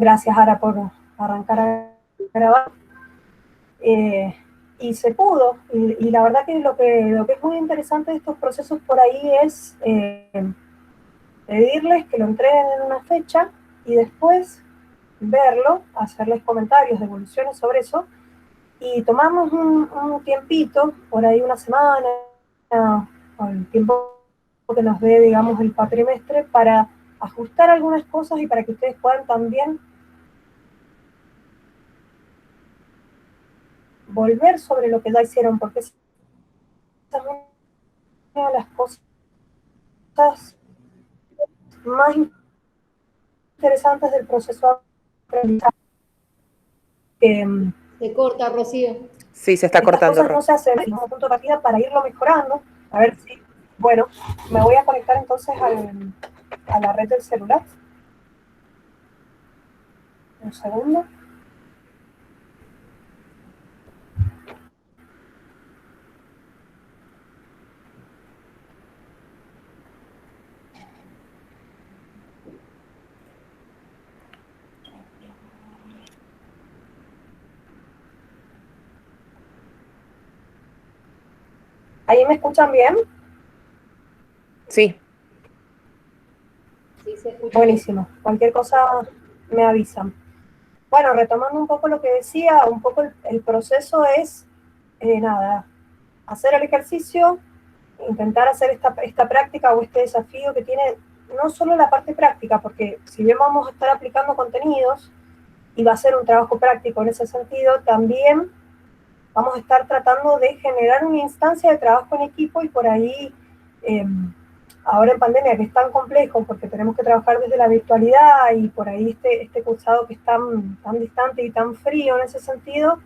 Gracias, Ara, por arrancar a grabar. Y se pudo, y la verdad que lo que es muy interesante de estos procesos por ahí es pedirles que lo entreguen en una fecha y después verlo, hacerles comentarios, devoluciones sobre eso, y tomamos un tiempito, por ahí una semana, o el tiempo que nos dé, digamos, el cuatrimestre, para ajustar algunas cosas y para que ustedes puedan también volver sobre lo que ya hicieron, porque esa es una de las cosas más interesantes del proceso de aprendizaje. Se corta, Rocío. Sí, se está Estas cortando, cosas no se hacen como punto de partida para irlo mejorando. A ver si, bueno, me voy a conectar entonces a la red del celular. Un segundo. ¿Ahí me escuchan bien? Sí. Sí, se escucha. Buenísimo. Bien. Cualquier cosa me avisan. Bueno, retomando un poco lo que decía, un poco el proceso es, nada, hacer el ejercicio, intentar hacer esta práctica o este desafío que tiene no solo la parte práctica, porque si bien vamos a estar aplicando contenidos y va a ser un trabajo práctico en ese sentido, también vamos a estar tratando de generar una instancia de trabajo en equipo y por ahí, ahora en pandemia que es tan complejo porque tenemos que trabajar desde la virtualidad y por ahí este cursado que es tan distante y tan frío en ese sentido,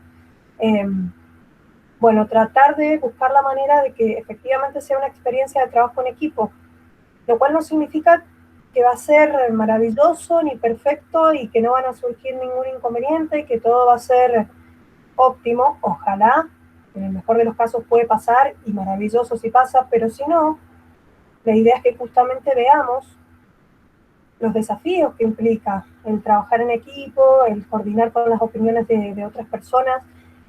bueno, tratar de buscar la manera de que efectivamente sea una experiencia de trabajo en equipo, lo cual no significa que va a ser maravilloso ni perfecto y que no van a surgir ningún inconveniente y que todo va a ser óptimo, ojalá, en el mejor de los casos puede pasar y maravilloso si pasa, pero si no, la idea es que justamente veamos los desafíos que implica el trabajar en equipo, el coordinar con las opiniones de otras personas,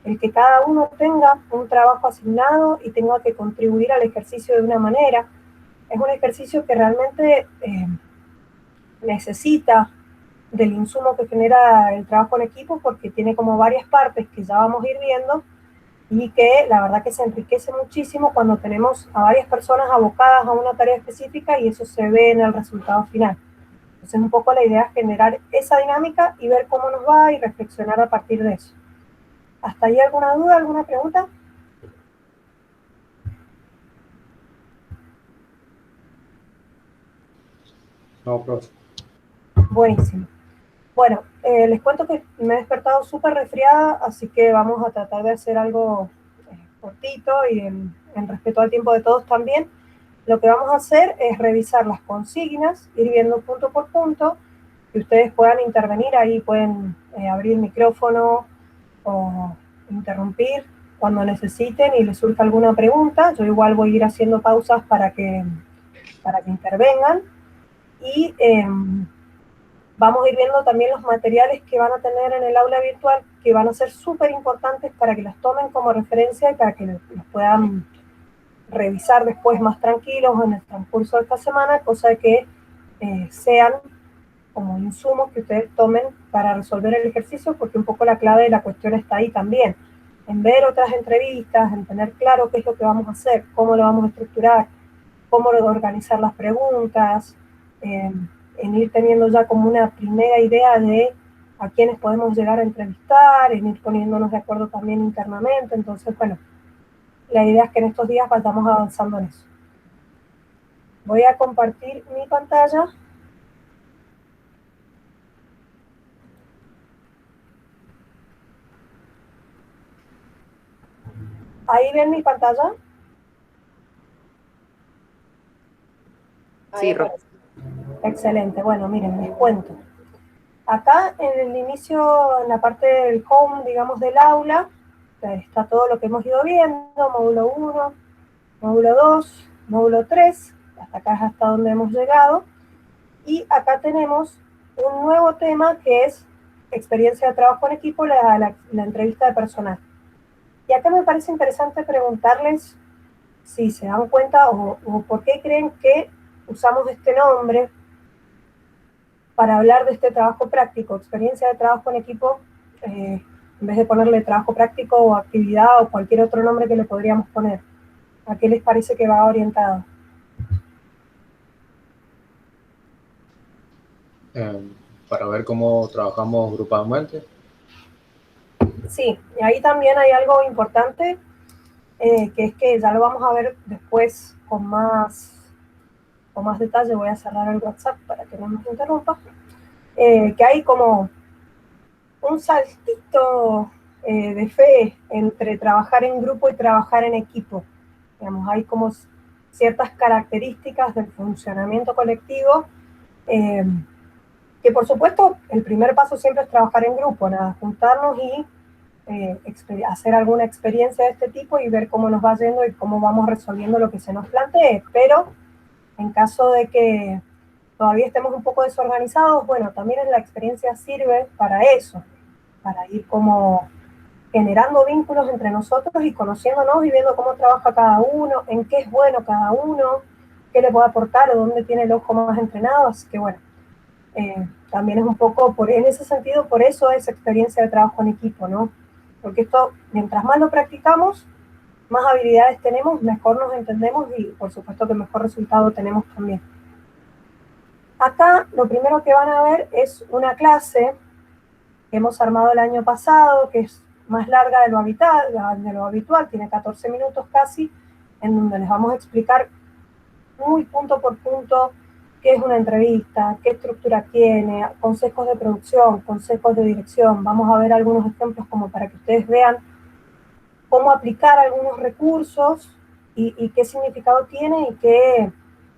el que cada uno tenga un trabajo asignado y tenga que contribuir al ejercicio de una manera. Es un ejercicio que realmente necesita del insumo que genera el trabajo en equipo porque tiene como varias partes que ya vamos a ir viendo y que la verdad que se enriquece muchísimo cuando tenemos a varias personas abocadas a una tarea específica y eso se ve en el resultado final. Entonces un poco la idea es generar esa dinámica y ver cómo nos va y reflexionar a partir de eso. ¿Hasta ahí alguna duda, alguna pregunta? No, profe. Buenísimo. Bueno, les cuento que me he despertado súper resfriada, así que vamos a tratar de hacer algo cortito y en respeto al tiempo de todos también. Lo que vamos a hacer es revisar las consignas, ir viendo punto por punto, que ustedes puedan intervenir, ahí pueden abrir el micrófono o interrumpir cuando necesiten y les surja alguna pregunta. Yo igual voy a ir haciendo pausas para que intervengan y vamos a ir viendo también los materiales que van a tener en el aula virtual, que van a ser súper importantes para que los tomen como referencia y para que los puedan revisar después más tranquilos en el transcurso de esta semana, cosa de que sean como insumos que ustedes tomen para resolver el ejercicio, porque un poco la clave de la cuestión está ahí también, en ver otras entrevistas, en tener claro qué es lo que vamos a hacer, cómo lo vamos a estructurar, cómo organizar las preguntas, en ir teniendo ya como una primera idea de a quiénes podemos llegar a entrevistar, en ir poniéndonos de acuerdo también internamente. Entonces, bueno, la idea es que en estos días vayamos avanzando en eso. Voy a compartir mi pantalla. ¿Ahí ven mi pantalla? Sí, excelente. Bueno, miren, les cuento. Acá en el inicio, en la parte del home, digamos, del aula, está todo lo que hemos ido viendo, módulo 1, módulo 2, módulo 3, hasta acá es hasta donde hemos llegado. Y acá tenemos un nuevo tema que es experiencia de trabajo en equipo, la entrevista de personal. Y acá me parece interesante preguntarles si se dan cuenta o por qué creen que usamos este nombre para hablar de este trabajo práctico, experiencia de trabajo en equipo, en vez de ponerle trabajo práctico o actividad o cualquier otro nombre que le podríamos poner. ¿A qué les parece que va orientado? Para ver cómo trabajamos grupalmente. Sí, y ahí también hay algo importante, que es que ya lo vamos a ver después con más detalle. Voy a cerrar el WhatsApp para que no nos interrumpa. Que hay como un saltito de fe entre trabajar en grupo y trabajar en equipo. Digamos, hay como ciertas características del funcionamiento colectivo, que por supuesto el primer paso siempre es trabajar en grupo, nada, juntarnos y hacer alguna experiencia de este tipo y ver cómo nos va yendo y cómo vamos resolviendo lo que se nos plantee. Pero en caso de que todavía estemos un poco desorganizados, bueno, también la experiencia sirve para eso, para ir como generando vínculos entre nosotros y conociéndonos y viendo cómo trabaja cada uno, en qué es bueno cada uno, qué le puede aportar o dónde tiene el ojo más entrenado. Así que bueno, también es un poco, en ese sentido, por eso es experiencia de trabajo en equipo, ¿no? Porque esto, mientras más lo practicamos, más habilidades tenemos, mejor nos entendemos y por supuesto que mejor resultado tenemos también. Acá lo primero que van a ver es una clase que hemos armado el año pasado, que es más larga de lo habitual, tiene 14 minutos casi, en donde les vamos a explicar muy punto por punto qué es una entrevista, qué estructura tiene, consejos de producción, consejos de dirección. Vamos a ver algunos ejemplos como para que ustedes vean cómo aplicar algunos recursos y qué significado tiene y qué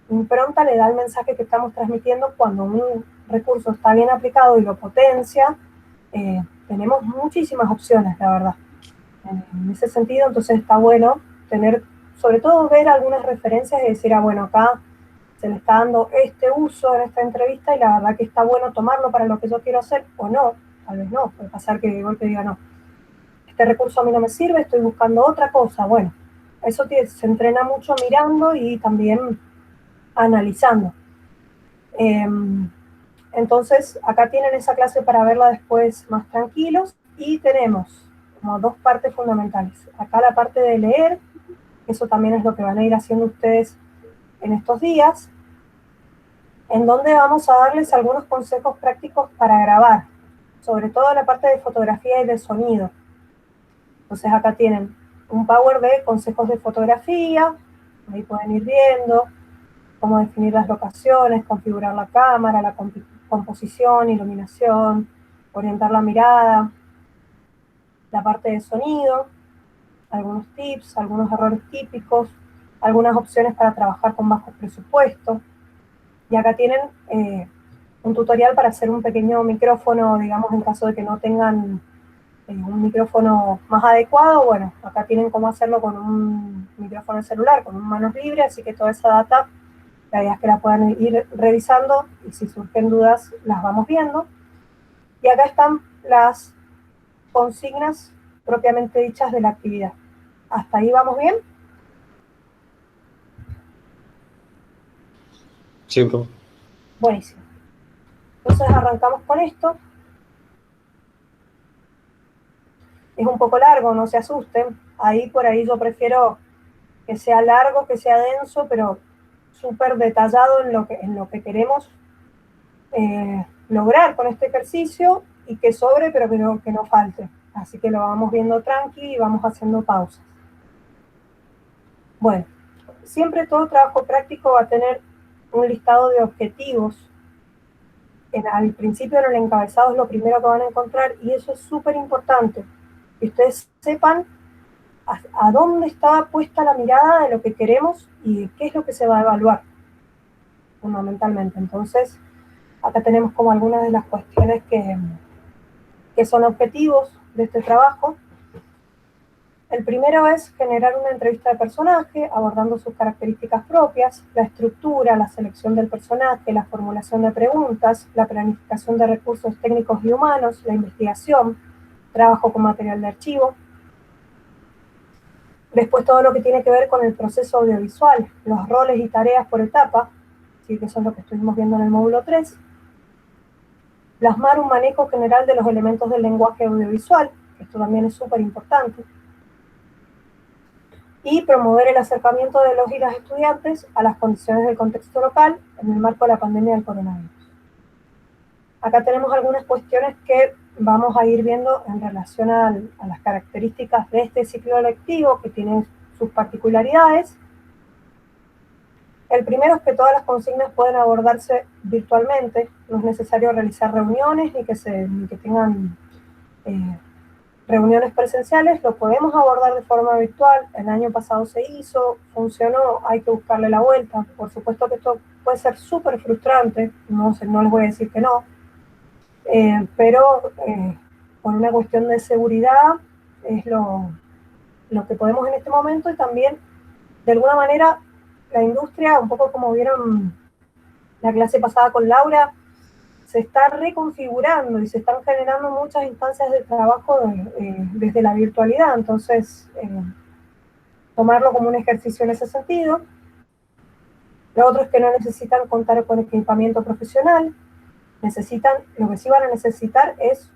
impronta le da el mensaje que estamos transmitiendo cuando un recurso está bien aplicado y lo potencia. Tenemos muchísimas opciones, la verdad. En ese sentido, entonces está bueno tener, sobre todo ver algunas referencias y decir, bueno, acá se le está dando este uso en esta entrevista y la verdad que está bueno tomarlo para lo que yo quiero hacer o no, tal vez no, puede pasar que de golpe diga no, este recurso a mí no me sirve, estoy buscando otra cosa. Bueno, eso se entrena mucho mirando y también analizando. Entonces, acá tienen esa clase para verla después más tranquilos y tenemos como dos partes fundamentales. Acá la parte de leer, eso también es lo que van a ir haciendo ustedes en estos días, en donde vamos a darles algunos consejos prácticos para grabar, sobre todo la parte de fotografía y de sonido. Entonces acá tienen un power de consejos de fotografía, ahí pueden ir viendo cómo definir las locaciones, configurar la cámara, la composición, iluminación, orientar la mirada, la parte de sonido, algunos tips, algunos errores típicos, algunas opciones para trabajar con bajo presupuesto. Y acá tienen un tutorial para hacer un pequeño micrófono, digamos, en caso de que no tengan un micrófono más adecuado. Bueno, acá tienen cómo hacerlo con un micrófono celular, con un manos libres, así que toda esa data, la idea es que la puedan ir revisando y si surgen dudas las vamos viendo. Y acá están las consignas propiamente dichas de la actividad. ¿Hasta ahí vamos bien? Sí, bro. Buenísimo. Entonces arrancamos con esto. Es un poco largo, no se asusten. Ahí por ahí yo prefiero que sea largo, que sea denso, pero súper detallado en lo que queremos lograr con este ejercicio y que sobre, pero que no falte. Así que lo vamos viendo tranqui y vamos haciendo pausas. Bueno, siempre todo trabajo práctico va a tener un listado de objetivos. Al principio en el encabezado es lo primero que van a encontrar y eso es súper importante. Que ustedes sepan a dónde está puesta la mirada de lo que queremos y qué es lo que se va a evaluar fundamentalmente. Entonces, acá tenemos como algunas de las cuestiones que son objetivos de este trabajo. El primero es generar una entrevista de personaje, abordando sus características propias, la estructura, la selección del personaje, la formulación de preguntas, la planificación de recursos técnicos y humanos, la investigación, trabajo con material de archivo. Después todo lo que tiene que ver con el proceso audiovisual, los roles y tareas por etapa, ¿sí? Que eso es lo que estuvimos viendo en el módulo 3. Plasmar un manejo general de los elementos del lenguaje audiovisual, esto también es súper importante. Y promover el acercamiento de los y las estudiantes a las condiciones del contexto local en el marco de la pandemia del coronavirus. Acá tenemos algunas cuestiones que vamos a ir viendo en relación a las características de este ciclo lectivo, que tienen sus particularidades. El primero es que todas las consignas pueden abordarse virtualmente, no es necesario realizar reuniones ni que tengan reuniones presenciales, lo podemos abordar de forma virtual. El año pasado se hizo, funcionó, hay que buscarle la vuelta. Por supuesto que esto puede ser súper frustrante, no les voy a decir que no, pero por una cuestión de seguridad es lo que podemos en este momento, y también de alguna manera la industria, un poco como vieron la clase pasada con Laura, se está reconfigurando y se están generando muchas instancias de trabajo desde la virtualidad. Entonces, tomarlo como un ejercicio en ese sentido. Lo otro es que no necesitan contar con equipamiento profesional. Lo que sí van a necesitar es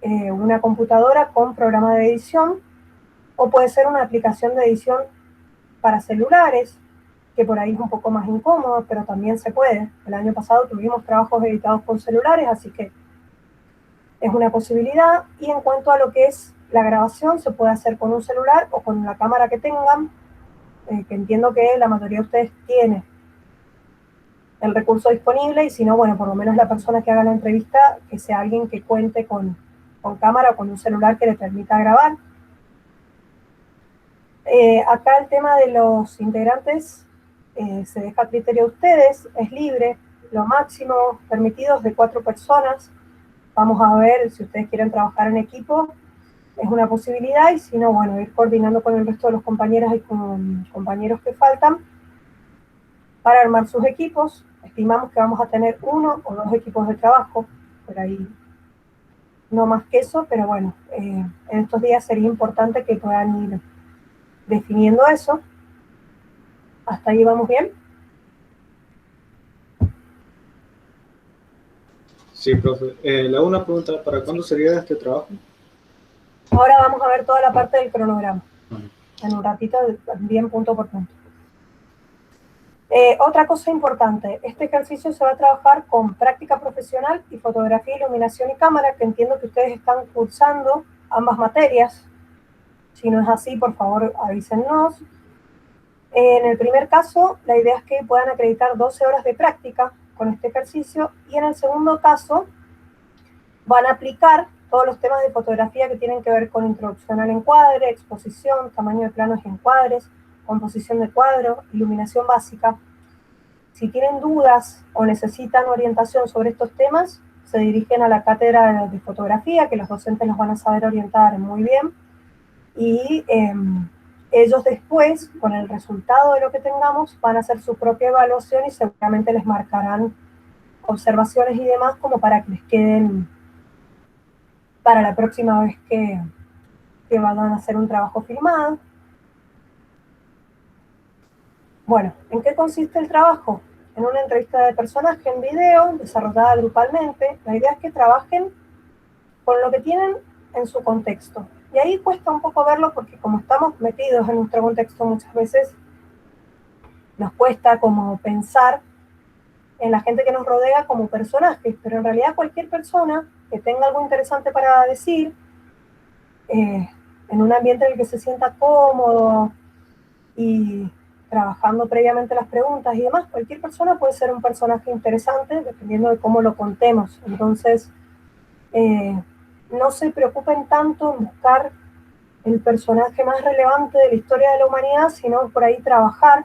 una computadora con programa de edición, o puede ser una aplicación de edición para celulares, que por ahí es un poco más incómodo, pero también se puede. El año pasado tuvimos trabajos editados con celulares, así que es una posibilidad. Y en cuanto a lo que es la grabación, se puede hacer con un celular o con la cámara que tengan, que entiendo que la mayoría de ustedes tiene el recurso disponible, y si no, bueno, por lo menos la persona que haga la entrevista, que sea alguien que cuente con cámara o con un celular que le permita grabar. Acá el tema de los integrantes se deja a criterio de ustedes, es libre, lo máximo permitido es de 4 personas. Vamos a ver si ustedes quieren trabajar en equipo, es una posibilidad, y si no, bueno, ir coordinando con el resto de los compañeras y con compañeros que faltan para armar sus equipos. Estimamos que vamos a tener 1 o 2 equipos de trabajo, por ahí no más que eso, pero bueno, en estos días sería importante que puedan ir definiendo eso. ¿Hasta ahí vamos bien? Sí, profe. Le hago una pregunta, ¿para cuándo sería este trabajo? Ahora vamos a ver toda la parte del cronograma. En un ratito, bien punto por punto. Otra cosa importante, este ejercicio se va a trabajar con práctica profesional y fotografía, iluminación y cámara, que entiendo que ustedes están cursando ambas materias. Si no es así, por favor, avísennos. En el primer caso, la idea es que puedan acreditar 12 horas de práctica con este ejercicio, y en el segundo caso van a aplicar todos los temas de fotografía que tienen que ver con introducción al encuadre, exposición, tamaño de planos y encuadres, composición de cuadro, iluminación básica. Si tienen dudas o necesitan orientación sobre estos temas, se dirigen a la cátedra de fotografía, que los docentes los van a saber orientar muy bien, y ellos después, con el resultado de lo que tengamos, van a hacer su propia evaluación y seguramente les marcarán observaciones y demás como para que les queden para la próxima vez que van a hacer un trabajo filmado. Bueno, ¿en qué consiste el trabajo? En una entrevista de personaje en video, desarrollada grupalmente. La idea es que trabajen con lo que tienen en su contexto. Y ahí cuesta un poco verlo porque como estamos metidos en nuestro contexto muchas veces, nos cuesta como pensar en la gente que nos rodea como personajes, pero en realidad cualquier persona que tenga algo interesante para decir, en un ambiente en el que se sienta cómodo y trabajando previamente las preguntas y demás, cualquier persona puede ser un personaje interesante dependiendo de cómo lo contemos. Entonces, no se preocupen tanto en buscar el personaje más relevante de la historia de la humanidad, sino por ahí trabajar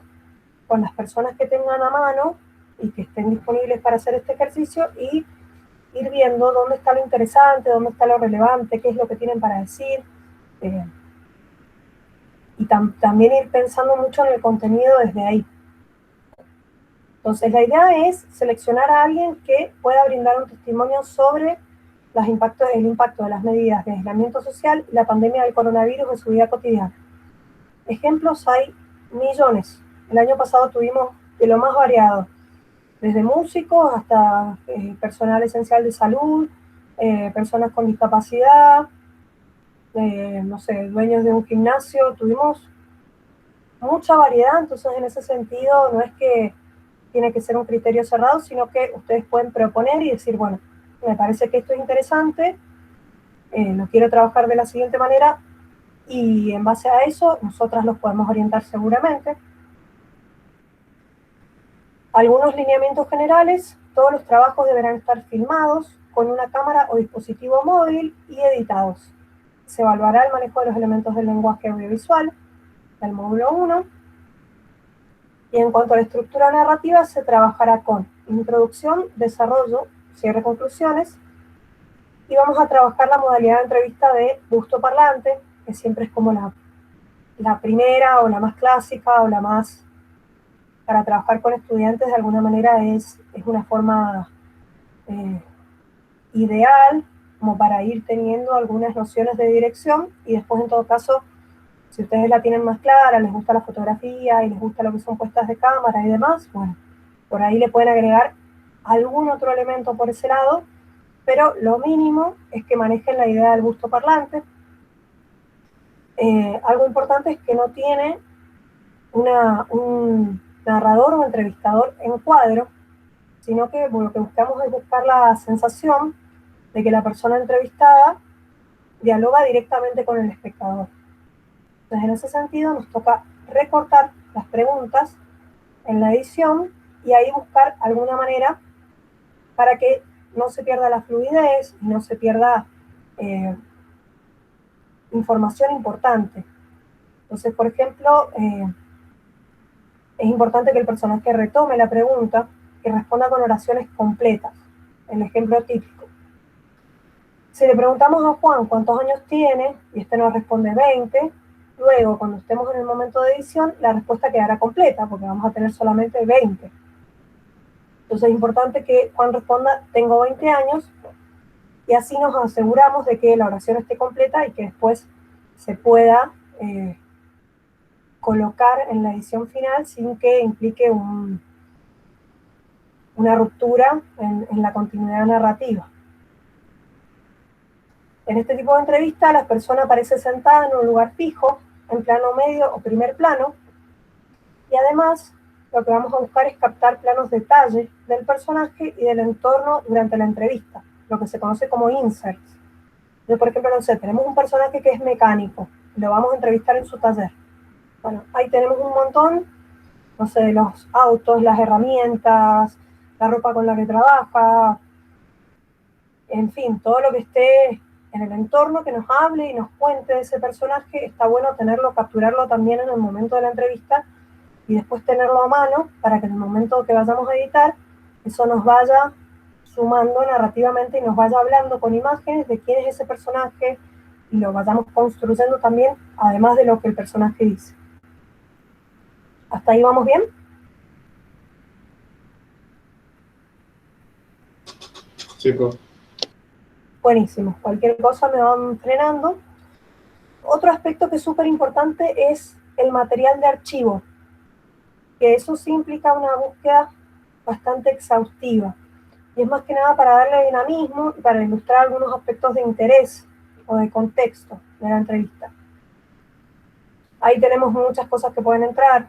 con las personas que tengan a mano y que estén disponibles para hacer este ejercicio, y ir viendo dónde está lo interesante, dónde está lo relevante, qué es lo que tienen para decir. y también ir pensando mucho en el contenido desde ahí. Entonces, la idea es seleccionar a alguien que pueda brindar un testimonio sobre el impacto de las medidas de aislamiento social y la pandemia del coronavirus en su vida cotidiana. Ejemplos hay millones. El año pasado tuvimos de lo más variado, desde músicos hasta personal esencial de salud, personas con discapacidad, no sé, dueños de un gimnasio. Tuvimos mucha variedad, entonces en ese sentido no es que tiene que ser un criterio cerrado, sino que ustedes pueden proponer y decir, bueno, me parece que esto es interesante, lo quiero trabajar de la siguiente manera, y en base a eso nosotras los podemos orientar seguramente. Algunos lineamientos generales: todos los trabajos deberán estar filmados con una cámara o dispositivo móvil y editados. Se evaluará el manejo de los elementos del lenguaje audiovisual, del módulo 1. Y en cuanto a la estructura narrativa, se trabajará con introducción, desarrollo, cierre, conclusiones. Y vamos a trabajar la modalidad de entrevista de busto parlante, que siempre es como la primera o la más clásica o la más, para trabajar con estudiantes de alguna manera es una forma ideal como para ir teniendo algunas nociones de dirección, y después en todo caso, si ustedes la tienen más clara, les gusta la fotografía y les gusta lo que son puestas de cámara y demás, bueno, por ahí le pueden agregar algún otro elemento por ese lado, pero lo mínimo es que manejen la idea del busto parlante. Algo importante es que no tiene un narrador o entrevistador en cuadro, sino que lo que buscamos es buscar la sensación de que la persona entrevistada dialoga directamente con el espectador. Entonces, en ese sentido, nos toca recortar las preguntas en la edición y ahí buscar alguna manera para que no se pierda la fluidez y no se pierda información importante. Entonces, por ejemplo, es importante que el personaje retome la pregunta y responda con oraciones completas. El ejemplo típico: si le preguntamos a Juan cuántos años tiene y este nos responde 20, luego cuando estemos en el momento de edición la respuesta quedará completa porque vamos a tener solamente 20. Entonces es importante que Juan responda tengo 20 años, y así nos aseguramos de que la oración esté completa y que después se pueda colocar en la edición final sin que implique una ruptura en la continuidad narrativa. En este tipo de entrevista, la persona aparece sentada en un lugar fijo, en plano medio o primer plano, y además lo que vamos a buscar es captar planos detalle del personaje y del entorno durante la entrevista, lo que se conoce como inserts. Yo, por ejemplo, no sé, tenemos un personaje que es mecánico, lo vamos a entrevistar en su taller. Bueno, ahí tenemos un montón, no sé, de los autos, las herramientas, la ropa con la que trabaja, en fin, todo lo que esté en el entorno que nos hable y nos cuente de ese personaje. Está bueno tenerlo, capturarlo también en el momento de la entrevista y después tenerlo a mano para que en el momento que vayamos a editar, eso nos vaya sumando narrativamente y nos vaya hablando con imágenes de quién es ese personaje y lo vayamos construyendo también, además de lo que el personaje dice. ¿Hasta ahí vamos bien? Sí, pues. Buenísimo. Cualquier cosa me van frenando. Otro aspecto que es súper importante es el material de archivo, que eso sí implica una búsqueda bastante exhaustiva. Y es más que nada para darle dinamismo y para ilustrar algunos aspectos de interés o de contexto de la entrevista. Ahí tenemos muchas cosas que pueden entrar: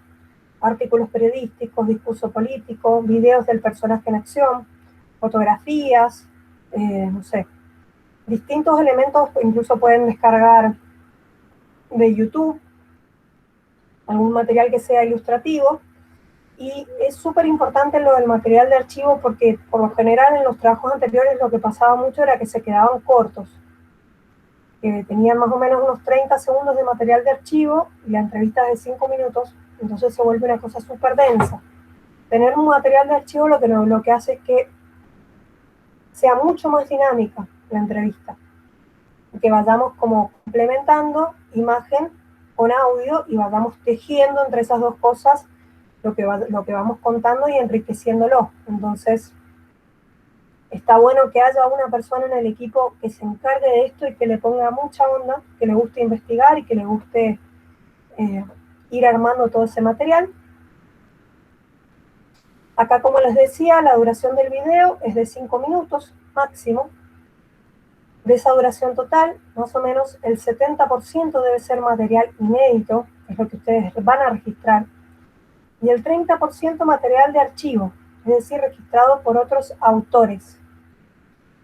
artículos periodísticos, discurso político, videos del personaje en acción, fotografías, no sé, distintos elementos. Incluso pueden descargar de YouTube algún material que sea ilustrativo. Y es súper importante lo del material de archivo porque por lo general en los trabajos anteriores lo que pasaba mucho era que se quedaban cortos, que tenían más o menos unos 30 segundos de material de archivo y la entrevista es de 5 minutos, entonces se vuelve una cosa súper densa. Tener un material de archivo lo que hace es que sea mucho más dinámica la entrevista, y que vayamos como complementando imagen con audio y vamos tejiendo entre esas dos cosas lo que vamos contando y enriqueciéndolo. Entonces, está bueno que haya una persona en el equipo que se encargue de esto y que le ponga mucha onda, que le guste investigar y que le guste ir armando todo ese material. Acá, como les decía, la duración del video es de 5 minutos máximo. De esa duración total, más o menos el 70% debe ser material inédito, que es lo que ustedes van a registrar, y el 30% material de archivo, es decir, registrado por otros autores.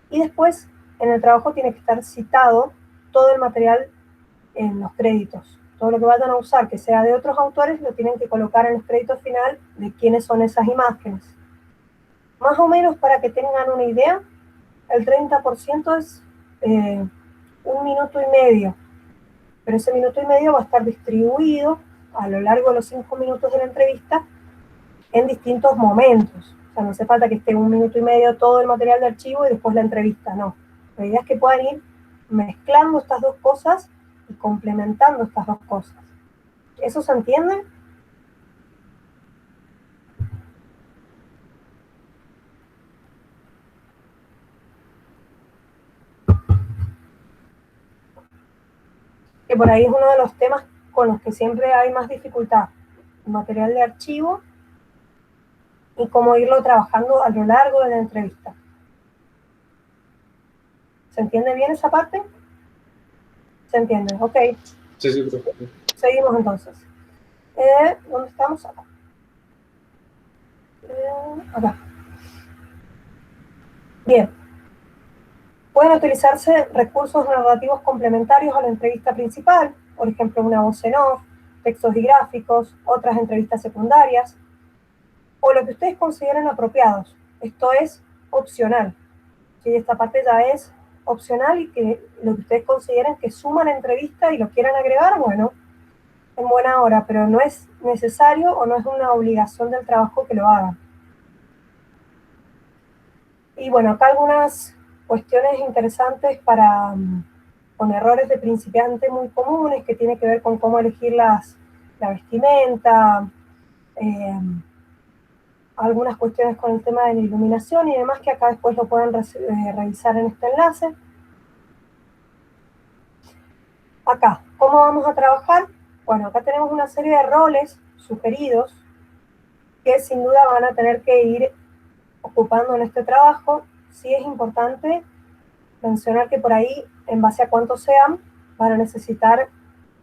Y después, en el trabajo tiene que estar citado todo el material en los créditos. Todo lo que vayan a usar, que sea de otros autores, lo tienen que colocar en los créditos final de quiénes son esas imágenes. Más o menos, para que tengan una idea, el 30% es 1 minuto y medio, pero ese minuto y medio va a estar distribuido a lo largo de los 5 minutos de la entrevista en distintos momentos. O sea, no hace falta que esté 1 minuto y medio todo el material de archivo y después la entrevista, no. La idea es que puedan ir mezclando estas dos cosas y complementando estas dos cosas. ¿Eso se entiende? Que por ahí es uno de los temas con los que siempre hay más dificultad. El material de archivo y cómo irlo trabajando a lo largo de la entrevista. ¿Se entiende bien esa parte? ¿Se entiende? Ok. Sí, sí, perfecto. Seguimos entonces. ¿Dónde estamos? Acá. Acá. Bien. Pueden utilizarse recursos narrativos complementarios a la entrevista principal, por ejemplo, una voz en off, textos y gráficos, otras entrevistas secundarias, o lo que ustedes consideren apropiados. Esto es opcional. ¿Sí? Esta parte ya es opcional y que lo que ustedes consideren que suma la entrevista y lo quieran agregar, bueno, en buena hora, pero no es necesario o no es una obligación del trabajo que lo hagan. Y bueno, acá algunas cuestiones interesantes con errores de principiante muy comunes que tiene que ver con cómo elegir la vestimenta, algunas cuestiones con el tema de la iluminación y demás que acá después lo pueden revisar en este enlace. Acá, ¿cómo vamos a trabajar? Bueno, acá tenemos una serie de roles sugeridos que sin duda van a tener que ir ocupando en este trabajo. Sí es importante mencionar que por ahí, en base a cuántos sean, van a necesitar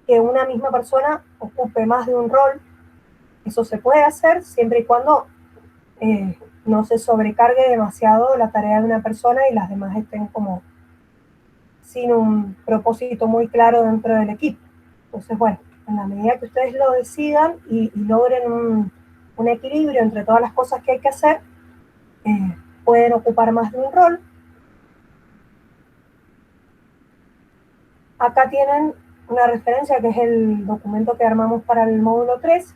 que una misma persona ocupe más de un rol. Eso se puede hacer siempre y cuando no se sobrecargue demasiado la tarea de una persona y las demás estén como sin un propósito muy claro dentro del equipo. Entonces, bueno, en la medida que ustedes lo decidan y logren un equilibrio entre todas las cosas que hay que hacer, pueden ocupar más de un rol. Acá tienen una referencia que es el documento que armamos para el módulo 3,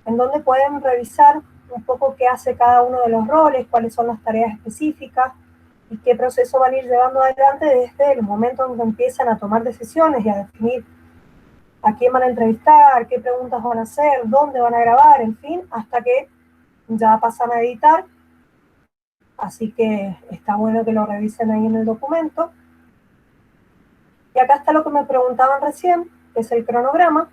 en donde pueden revisar un poco qué hace cada uno de los roles, cuáles son las tareas específicas y qué proceso van a ir llevando adelante desde el momento en que empiezan a tomar decisiones y a definir a quién van a entrevistar, qué preguntas van a hacer, dónde van a grabar, en fin, hasta que ya pasan a editar. Así que está bueno que lo revisen ahí en el documento. Y acá está lo que me preguntaban recién, que es el cronograma.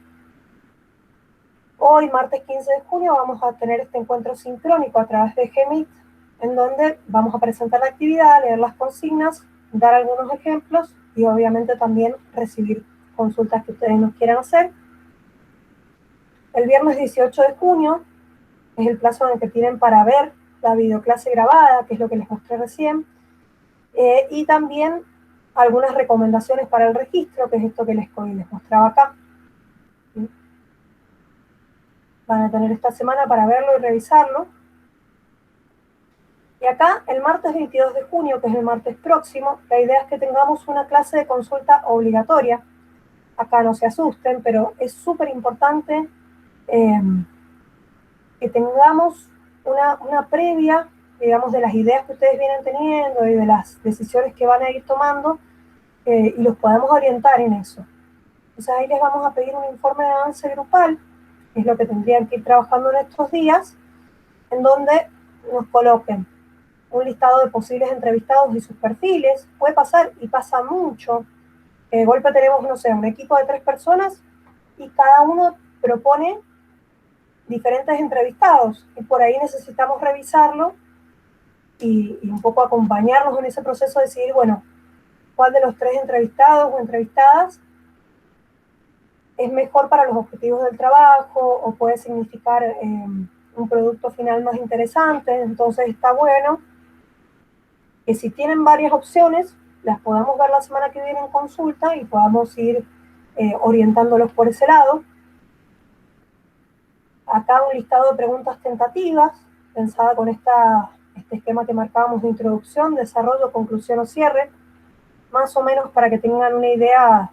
Hoy, martes 15 de junio, vamos a tener este encuentro sincrónico a través de Gmeet, en donde vamos a presentar la actividad, leer las consignas, dar algunos ejemplos y obviamente también recibir consultas que ustedes nos quieran hacer. El viernes 18 de junio es el plazo en el que tienen para ver la videoclase grabada, que es lo que les mostré recién, y también algunas recomendaciones para el registro, que es esto que les mostraba acá. ¿Sí? Van a tener esta semana para verlo y revisarlo. Y acá, el martes 22 de junio, que es el martes próximo, la idea es que tengamos una clase de consulta obligatoria. Acá no se asusten, pero es súper importante que tengamos una previa, digamos, de las ideas que ustedes vienen teniendo y de las decisiones que van a ir tomando y los podamos orientar en eso. Entonces ahí les vamos a pedir un informe de avance grupal, que es lo que tendrían que ir trabajando en estos días, en donde nos coloquen un listado de posibles entrevistados y sus perfiles. Puede pasar, y pasa mucho, que de golpe tenemos, no sé, un equipo de 3 personas y cada uno propone diferentes entrevistados, y por ahí necesitamos revisarlo y un poco acompañarnos en ese proceso de decidir, bueno, cuál de los 3 entrevistados o entrevistadas es mejor para los objetivos del trabajo o puede significar un producto final más interesante. Entonces está bueno que si tienen varias opciones, las podamos ver la semana que viene en consulta y podamos ir orientándolos por ese lado. Acá un listado de preguntas tentativas, pensada con este esquema que marcábamos de introducción, desarrollo, conclusión o cierre, más o menos para que tengan una idea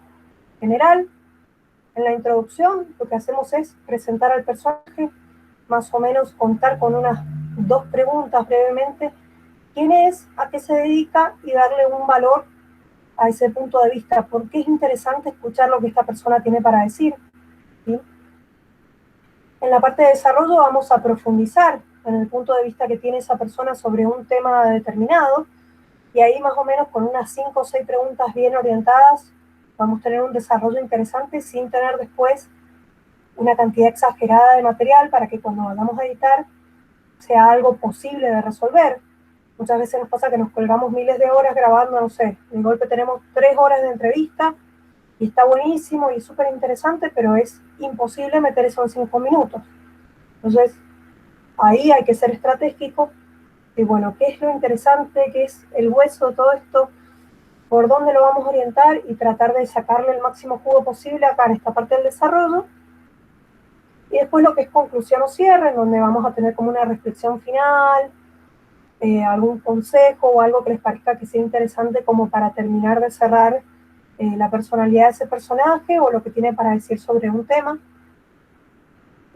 general. En la introducción lo que hacemos es presentar al personaje, más o menos contar con unas 2 preguntas brevemente, quién es, a qué se dedica y darle un valor a ese punto de vista, porque es interesante escuchar lo que esta persona tiene para decir, ¿sí? En la parte de desarrollo vamos a profundizar en el punto de vista que tiene esa persona sobre un tema determinado, y ahí más o menos con unas 5 o 6 preguntas bien orientadas vamos a tener un desarrollo interesante sin tener después una cantidad exagerada de material para que cuando vayamos a editar sea algo posible de resolver. Muchas veces nos pasa que nos colgamos miles de horas grabando, no sé, de golpe tenemos 3 horas de entrevista y está buenísimo y súper interesante, pero es imposible meter eso en 5 minutos. Entonces, ahí hay que ser estratégico y bueno, ¿qué es lo interesante? ¿Qué es el hueso de todo esto? ¿Por dónde lo vamos a orientar? Y tratar de sacarle el máximo jugo posible acá en esta parte del desarrollo. Y después lo que es conclusión o cierre, en donde vamos a tener como una reflexión final, algún consejo o algo que les parezca que sea interesante como para terminar de cerrar la personalidad de ese personaje o lo que tiene para decir sobre un tema.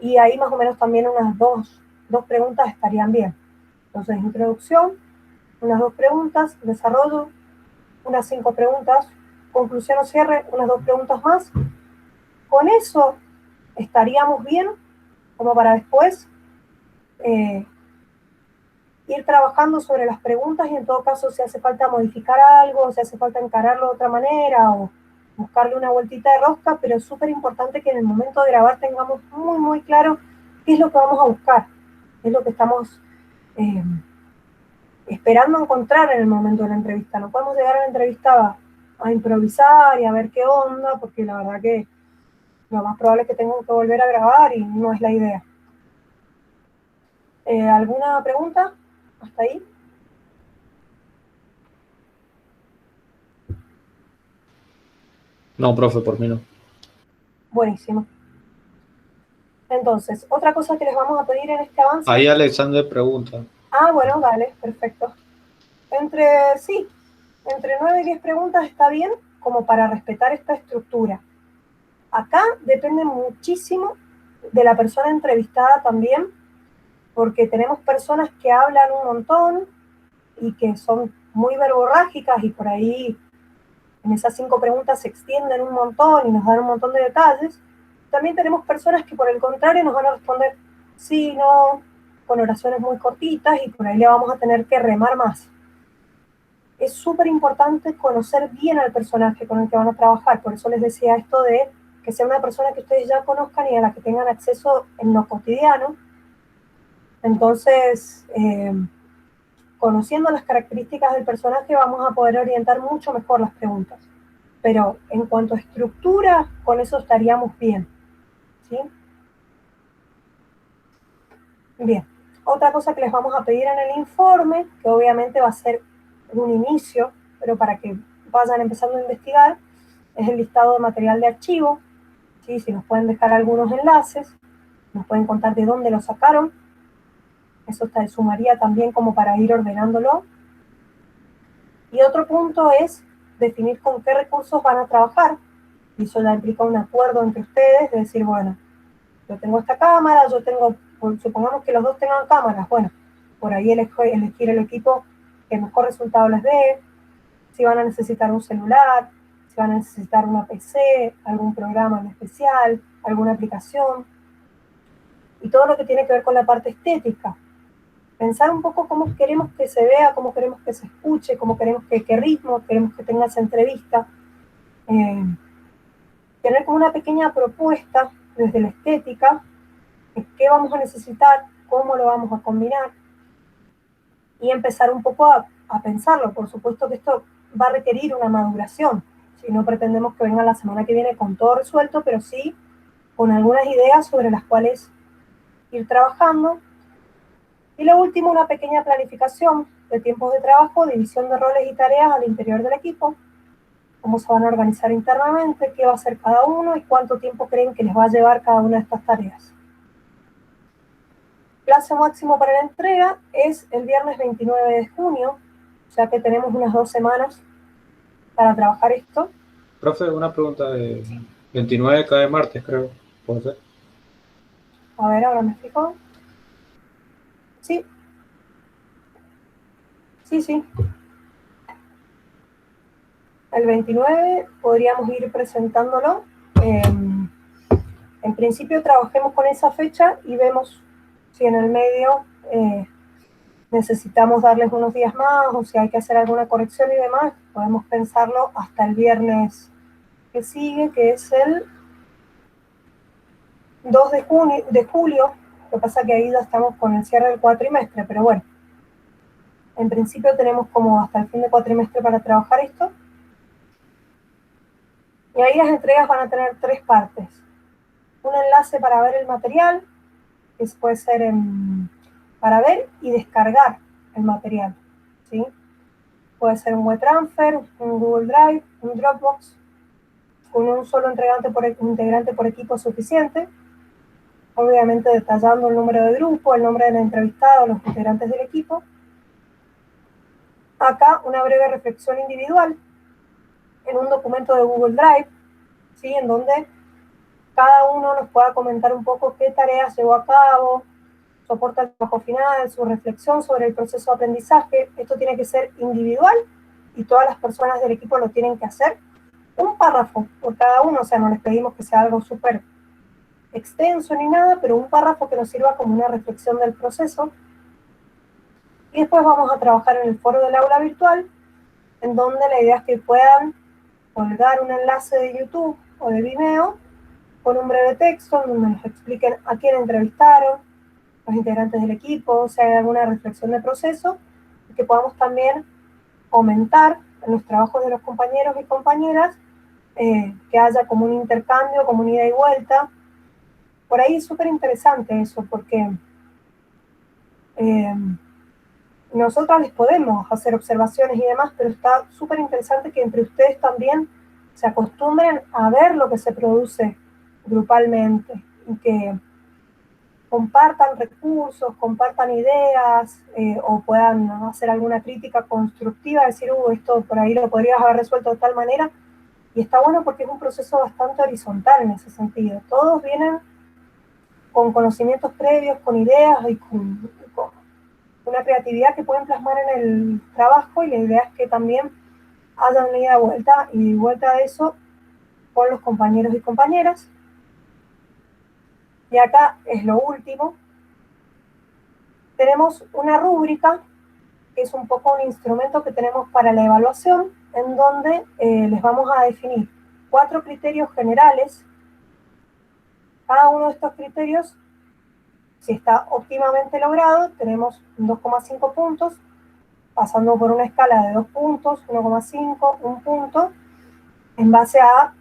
Y ahí más o menos también unas dos preguntas estarían bien. Entonces, introducción, unas 2 preguntas, desarrollo, unas 5 preguntas, conclusión o cierre, unas 2 preguntas más. Con eso estaríamos bien como para después ir trabajando sobre las preguntas y en todo caso si hace falta modificar algo, si hace falta encararlo de otra manera o buscarle una vueltita de rosca, pero es súper importante que en el momento de grabar tengamos muy, muy claro qué es lo que vamos a buscar, qué es lo que estamos esperando encontrar en el momento de la entrevista. No podemos llegar a la entrevista a improvisar y a ver qué onda, porque la verdad que lo más probable es que tengan que volver a grabar y no es la idea. ¿Alguna pregunta hasta ahí? No, profe, por mí no. Buenísimo. Entonces, otra cosa que les vamos a pedir en este avance... Ahí Alexander pregunta. Ah, bueno, dale, perfecto. Entre 9 y 10 preguntas está bien, como para respetar esta estructura. Acá depende muchísimo de la persona entrevistada también, porque tenemos personas que hablan un montón y que son muy verborrágicas y por ahí en esas 5 preguntas se extienden un montón y nos dan un montón de detalles. También tenemos personas que por el contrario nos van a responder sí, no, con oraciones muy cortitas y por ahí le vamos a tener que remar más. Es súper importante conocer bien al personaje con el que van a trabajar, por eso les decía esto de que sea una persona que ustedes ya conozcan y a la que tengan acceso en lo cotidiano. Entonces, conociendo las características del personaje vamos a poder orientar mucho mejor las preguntas. Pero en cuanto a estructura, con eso estaríamos bien, ¿sí? Bien. Otra cosa que les vamos a pedir en el informe, que obviamente va a ser un inicio, pero para que vayan empezando a investigar, es el listado de material de archivo, ¿sí? Si nos pueden dejar algunos enlaces, nos pueden contar de dónde lo sacaron, eso sumaría también como para ir ordenándolo. Y otro punto es definir con qué recursos van a trabajar, y eso ya implica un acuerdo entre ustedes, de decir, bueno, yo tengo esta cámara, supongamos que los 2 tengan cámaras, bueno, por ahí elegir el equipo que mejor resultado les dé, si van a necesitar un celular, si van a necesitar una PC, algún programa en especial, alguna aplicación, y todo lo que tiene que ver con la parte estética. Pensar un poco cómo queremos que se vea, cómo queremos que se escuche, cómo queremos qué ritmo queremos que tenga esa entrevista. Tener como una pequeña propuesta desde la estética, de qué vamos a necesitar, cómo lo vamos a combinar, y empezar un poco a pensarlo. Por supuesto que esto va a requerir una maduración, si no pretendemos que venga la semana que viene con todo resuelto, pero sí con algunas ideas sobre las cuales ir trabajando. Y lo último, una pequeña planificación de tiempos de trabajo, división de roles y tareas al interior del equipo, cómo se van a organizar internamente, qué va a hacer cada uno y cuánto tiempo creen que les va a llevar cada una de estas tareas. Plazo máximo para la entrega es el viernes 29 de junio, o sea que tenemos unas 2 semanas para trabajar esto. Profe, una pregunta de 29 cae martes, creo. ¿Puede ser? A ver, ahora me fijo. Sí. Sí. El 29 podríamos ir presentándolo. En principio trabajemos con esa fecha y vemos si en el medio necesitamos darles unos días más o si hay que hacer alguna corrección y demás. Podemos pensarlo hasta el viernes que sigue, que es el 2 de julio. Lo que pasa es que ahí ya estamos con el cierre del cuatrimestre, pero bueno, en principio tenemos como hasta el fin de cuatrimestre para trabajar esto. Y ahí las entregas van a tener 3 partes. Un enlace para ver el material, que puede ser para ver y descargar el material, ¿sí? Puede ser un WeTransfer, un Google Drive, un Dropbox, con un solo integrante por equipo suficiente, obviamente detallando el número de grupo, el nombre del entrevistado, los integrantes del equipo. Acá una breve reflexión individual en un documento de Google Drive, ¿sí? En donde cada uno nos pueda comentar un poco qué tareas llevó a cabo, su aporte al trabajo final, su reflexión sobre el proceso de aprendizaje. Esto tiene que ser individual y todas las personas del equipo lo tienen que hacer. Un párrafo por cada uno, o sea, no les pedimos que sea algo súper extenso ni nada, pero un párrafo que nos sirva como una reflexión del proceso. Y después vamos a trabajar en el foro del aula virtual, en donde la idea es que puedan colgar un enlace de YouTube o de Vimeo con un breve texto donde nos expliquen a quién entrevistaron, los integrantes del equipo, si hay alguna reflexión de proceso, y que podamos también aumentar en los trabajos de los compañeros y compañeras, que haya como un intercambio, como una ida y vuelta. Por ahí es súper interesante eso, porque nosotros les podemos hacer observaciones y demás, pero está súper interesante que entre ustedes también se acostumbren a ver lo que se produce grupalmente y que compartan recursos, compartan ideas, o puedan hacer alguna crítica constructiva, decir, esto por ahí lo podrías haber resuelto de tal manera. Y está bueno porque es un proceso bastante horizontal en ese sentido. Todos vienen con conocimientos previos, con ideas y con una creatividad que pueden plasmar en el trabajo, y la idea es que también haya una ida y vuelta de eso con los compañeros y compañeras. Y acá es lo último. Tenemos una rúbrica, que es un poco un instrumento que tenemos para la evaluación, en donde les vamos a definir 4 criterios generales. Cada uno de estos criterios, si está óptimamente logrado, tenemos 2,5 puntos, pasando por una escala de 2 puntos, 1,5, 1 punto, en base a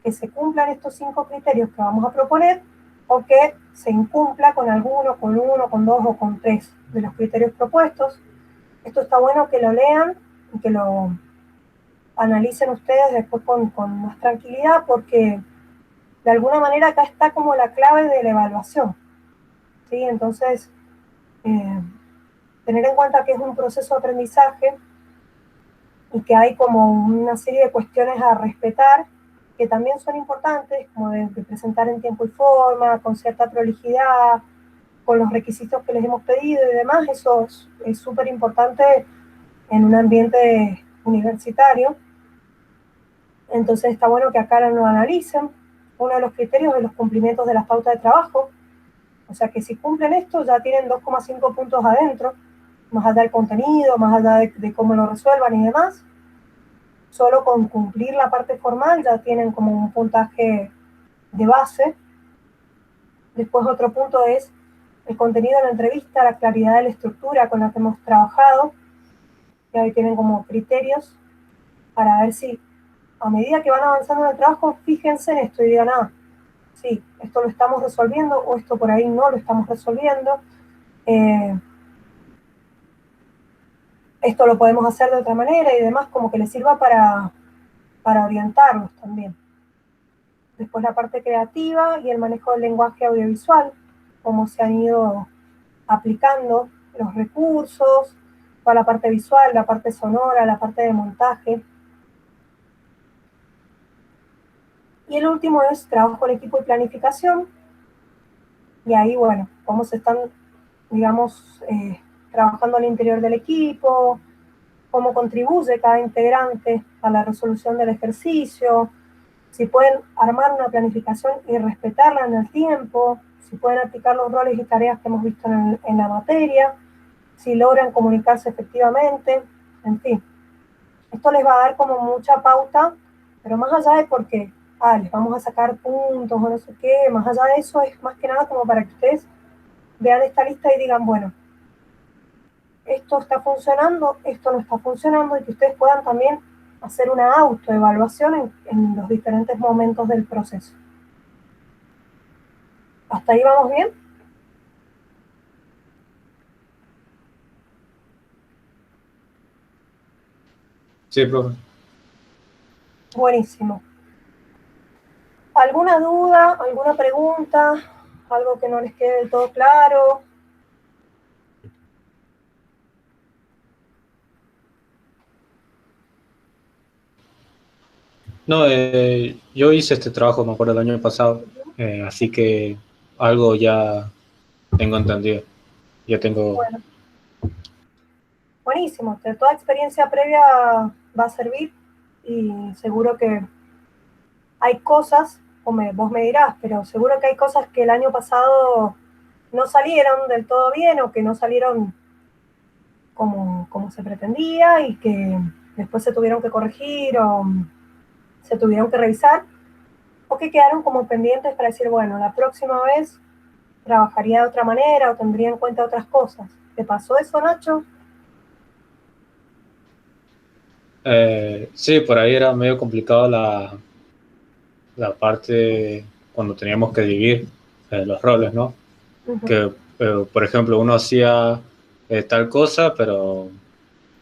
que se cumplan estos 5 criterios que vamos a proponer, o que se incumpla con alguno, con 1, con 2 o con 3 de los criterios propuestos. Esto está bueno que lo lean y que lo analicen ustedes después con más tranquilidad, porque de alguna manera acá está como la clave de la evaluación, ¿sí? Entonces, tener en cuenta que es un proceso de aprendizaje y que hay como una serie de cuestiones a respetar que también son importantes, como de presentar en tiempo y forma, con cierta prolijidad, con los requisitos que les hemos pedido y demás. Eso es súper importante en un ambiente universitario. Entonces está bueno que acá lo analicen. Uno de los criterios es los cumplimientos de las pautas de trabajo. O sea que si cumplen esto ya tienen 2,5 puntos adentro, más allá del contenido, más allá de cómo lo resuelvan y demás. Solo con cumplir la parte formal ya tienen como un puntaje de base. Después otro punto es el contenido de la entrevista, la claridad de la estructura con la que hemos trabajado. Y ahí tienen como criterios para ver si a medida que van avanzando en el trabajo, fíjense en esto y digan, sí, esto lo estamos resolviendo o esto por ahí no lo estamos resolviendo. Esto lo podemos hacer de otra manera y demás, como que les sirva para orientarlos también. Después la parte creativa y el manejo del lenguaje audiovisual, cómo se han ido aplicando los recursos, toda la parte visual, la parte sonora, la parte de montaje. Y el último es trabajo en equipo y planificación. Y ahí, bueno, cómo se están, digamos, trabajando al interior del equipo, cómo contribuye cada integrante a la resolución del ejercicio, si pueden armar una planificación y respetarla en el tiempo, si pueden aplicar los roles y tareas que hemos visto en la materia, si logran comunicarse efectivamente, en fin. Esto les va a dar como mucha pauta, pero más allá de porque, les vamos a sacar puntos o no sé qué, más allá de eso es más que nada como para que ustedes vean esta lista y digan, bueno, esto está funcionando, esto no está funcionando, y que ustedes puedan también hacer una autoevaluación en los diferentes momentos del proceso. ¿Hasta ahí vamos bien? Sí, profe. Buenísimo. ¿Alguna duda, alguna pregunta, algo que no les quede del todo claro? No, yo hice este trabajo, me acuerdo, el año pasado, así que algo ya tengo entendido. Ya tengo... Bueno, buenísimo. Toda experiencia previa va a servir y seguro que hay cosas, vos me dirás, pero seguro que hay cosas que el año pasado no salieron del todo bien o que no salieron como se pretendía y que después se tuvieron que corregir o se tuvieron que revisar o que quedaron como pendientes para decir, bueno, la próxima vez trabajaría de otra manera o tendría en cuenta otras cosas. ¿Te pasó eso, Nacho? Sí, por ahí era medio complicado la parte cuando teníamos que dividir los roles, ¿no? Uh-huh. Que, por ejemplo, uno hacía tal cosa, pero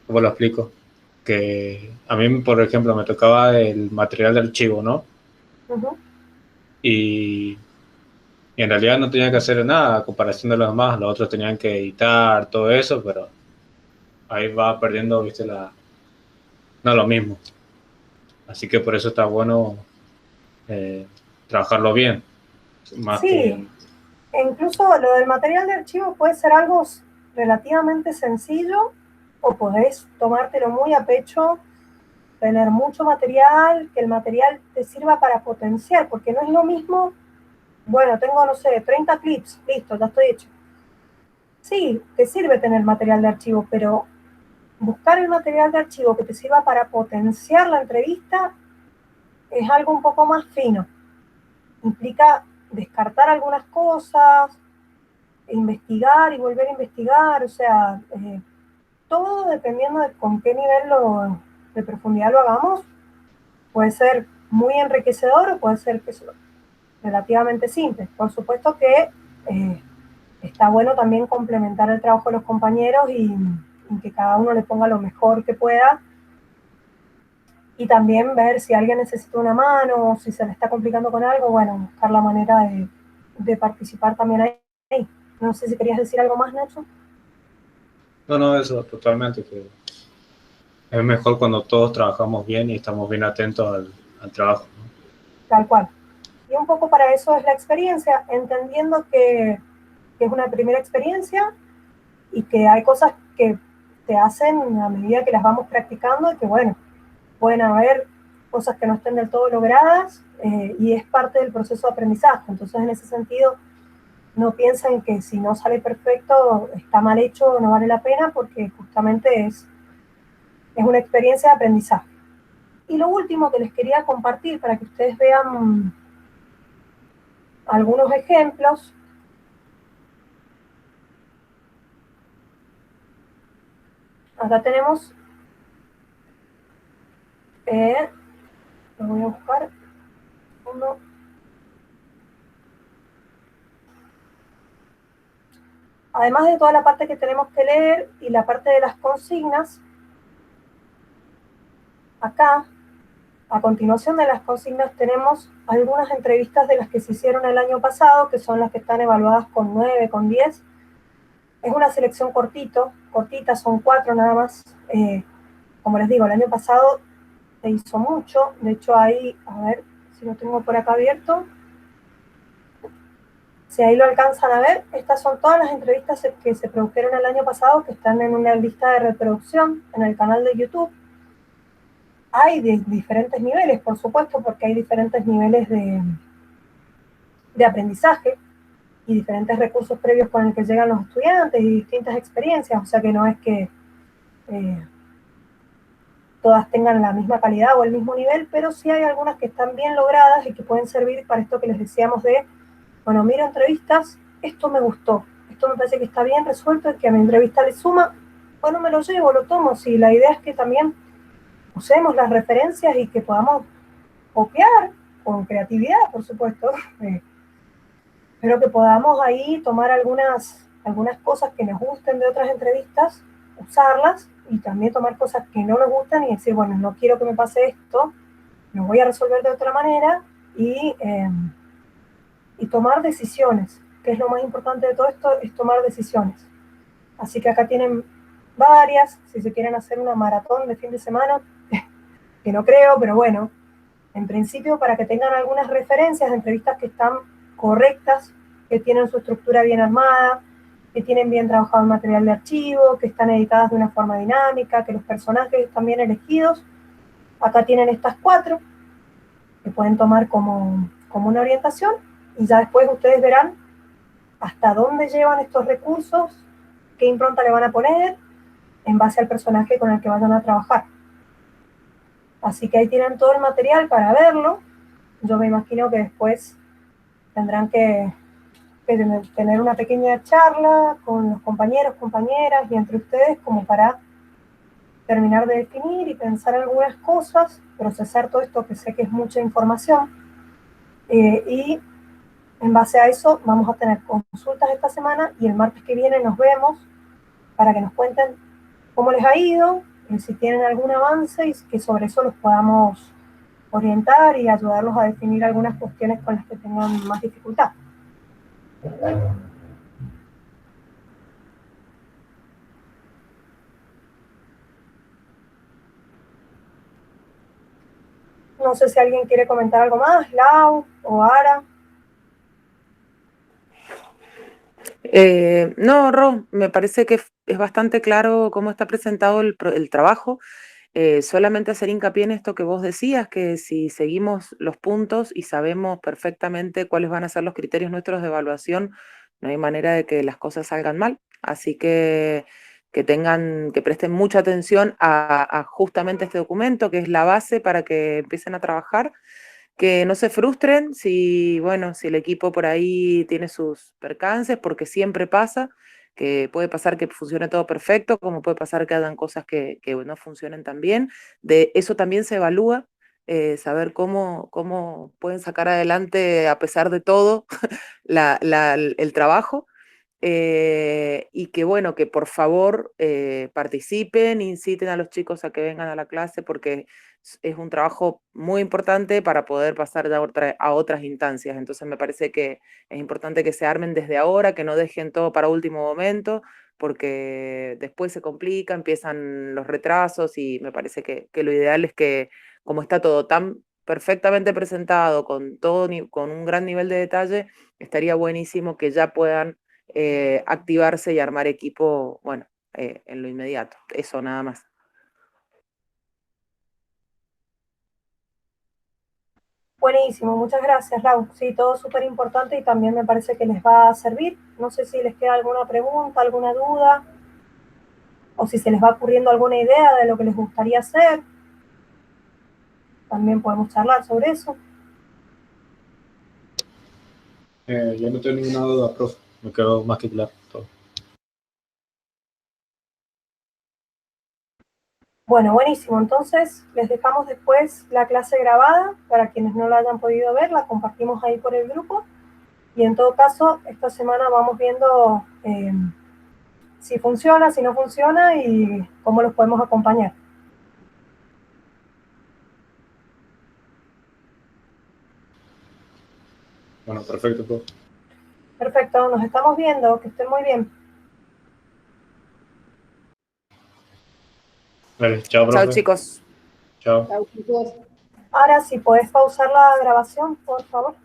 ¿cómo lo explico? Que a mí, por ejemplo, me tocaba el material de archivo, ¿no? Uh-huh. Y en realidad no tenía que hacer nada a comparación de los demás, los otros tenían que editar, todo eso, pero ahí va perdiendo, viste, no lo mismo. Así que por eso está bueno eh, trabajarlo bien, más Sí, que... e incluso lo del material de archivo puede ser algo relativamente sencillo o podés tomártelo muy a pecho, tener mucho material, que el material te sirva para potenciar, porque no es lo mismo, bueno, tengo, no sé, 30 clips, listo, ya estoy hecho. Sí, te sirve tener material de archivo, pero buscar el material de archivo que te sirva para potenciar la entrevista es algo un poco más fino. Implica descartar algunas cosas, investigar y volver a investigar, o sea, todo dependiendo de con qué nivel de profundidad lo hagamos, puede ser muy enriquecedor o puede ser relativamente simple. Por supuesto que está bueno también complementar el trabajo de los compañeros y que cada uno le ponga lo mejor que pueda y también ver si alguien necesita una mano o si se le está complicando con algo, bueno, buscar la manera de participar también ahí. No sé si querías decir algo más, Nacho. No, no, eso totalmente, que es mejor cuando todos trabajamos bien y estamos bien atentos al trabajo, ¿no? Tal cual. Y un poco para eso es la experiencia, entendiendo que es una primera experiencia y que hay cosas que te hacen a medida que las vamos practicando y que, bueno, pueden cosas que no estén del todo logradas, y es parte del proceso de aprendizaje. Entonces, en ese sentido, no piensen que si no sale perfecto, está mal hecho, no vale la pena, porque justamente es una experiencia de aprendizaje. Y lo último que les quería compartir para que ustedes vean algunos ejemplos. Acá tenemos, lo voy a buscar, uno. Además de toda la parte que tenemos que leer y la parte de las consignas, acá, a continuación de las consignas, tenemos algunas entrevistas de las que se hicieron el año pasado, que son las que están evaluadas con 9, con 10. Es una selección cortita, son 4 nada más. Como les digo, el año pasado se hizo mucho. De hecho, ahí, a ver si lo tengo por acá abierto. Si ahí lo alcanzan a ver, estas son todas las entrevistas que se produjeron el año pasado, que están en una lista de reproducción en el canal de YouTube. Hay de diferentes niveles, por supuesto, porque hay diferentes niveles de aprendizaje y diferentes recursos previos con los que llegan los estudiantes y distintas experiencias, o sea que no es que todas tengan la misma calidad o el mismo nivel, pero sí hay algunas que están bien logradas y que pueden servir para esto que les decíamos de, bueno, miro entrevistas, esto me gustó, esto me parece que está bien resuelto, y que a mi entrevista le suma, bueno, me lo llevo, lo tomo. Sí, la idea es que también usemos las referencias y que podamos copiar con creatividad, por supuesto, pero que podamos ahí tomar algunas cosas que nos gusten de otras entrevistas, usarlas, y también tomar cosas que no nos gustan y decir, bueno, no quiero que me pase esto, lo voy a resolver de otra manera, y tomar decisiones, que es lo más importante de todo esto, es tomar decisiones. Así que acá tienen varias, si se quieren hacer una maratón de fin de semana, que no creo, pero bueno, en principio para que tengan algunas referencias de entrevistas que están correctas, que tienen su estructura bien armada, que tienen bien trabajado el material de archivo, que están editadas de una forma dinámica, que los personajes están bien elegidos. Acá tienen estas 4 que pueden tomar como una orientación, y ya después ustedes verán hasta dónde llevan estos recursos, qué impronta le van a poner en base al personaje con el que vayan a trabajar. Así que ahí tienen todo el material para verlo. Yo me imagino que después tendrán que tener una pequeña charla con los compañeros, compañeras y entre ustedes, como para terminar de definir y pensar algunas cosas, procesar todo esto que sé que es mucha información, y en base a eso vamos a tener consultas esta semana, y el martes que viene nos vemos para que nos cuenten cómo les ha ido, si tienen algún avance, y que sobre eso los podamos orientar y ayudarlos a definir algunas cuestiones con las que tengan más dificultad. No sé si alguien quiere comentar algo más, Lau o Ara. No, Ro, me parece que es bastante claro cómo está presentado el trabajo. Solamente hacer hincapié en esto que vos decías, que si seguimos los puntos y sabemos perfectamente cuáles van a ser los criterios nuestros de evaluación, no hay manera de que las cosas salgan mal. Así que presten mucha atención a justamente este documento, que es la base para que empiecen a trabajar, que no se frustren si, bueno, si el equipo por ahí tiene sus percances, porque siempre pasa, que puede pasar que funcione todo perfecto, como puede pasar que hagan cosas que no funcionen tan bien. De eso también se evalúa, saber cómo pueden sacar adelante, a pesar de todo, el trabajo. Y que bueno, que por favor participen, inciten a los chicos a que vengan a la clase, porque es un trabajo muy importante para poder pasar a otras instancias. Entonces me parece que es importante que se armen desde ahora, que no dejen todo para último momento, porque después se complica, empiezan los retrasos, y me parece que lo ideal es que, como está todo tan perfectamente presentado, con con un gran nivel de detalle, estaría buenísimo que ya puedan activarse y armar equipo, bueno, en lo inmediato. Eso nada más. Buenísimo, muchas gracias, Raúl. Sí, todo súper importante y también me parece que les va a servir. No sé si les queda alguna pregunta, alguna duda, o si se les va ocurriendo alguna idea de lo que les gustaría hacer. También podemos charlar sobre eso. Yo no tengo ninguna duda, profe. Me quedó más que claro todo. Bueno, buenísimo. Entonces, les dejamos después la clase grabada. Para quienes no la hayan podido ver, la compartimos ahí por el grupo. Y en todo caso, esta semana vamos viendo si funciona, si no funciona y cómo los podemos acompañar. Bueno, perfecto, profe. Perfecto, nos estamos viendo. Que estén muy bien. Vale, chao, Chao, profe. chicos. Chao. Chau, chicos. Ahora, si podés pausar la grabación, por favor.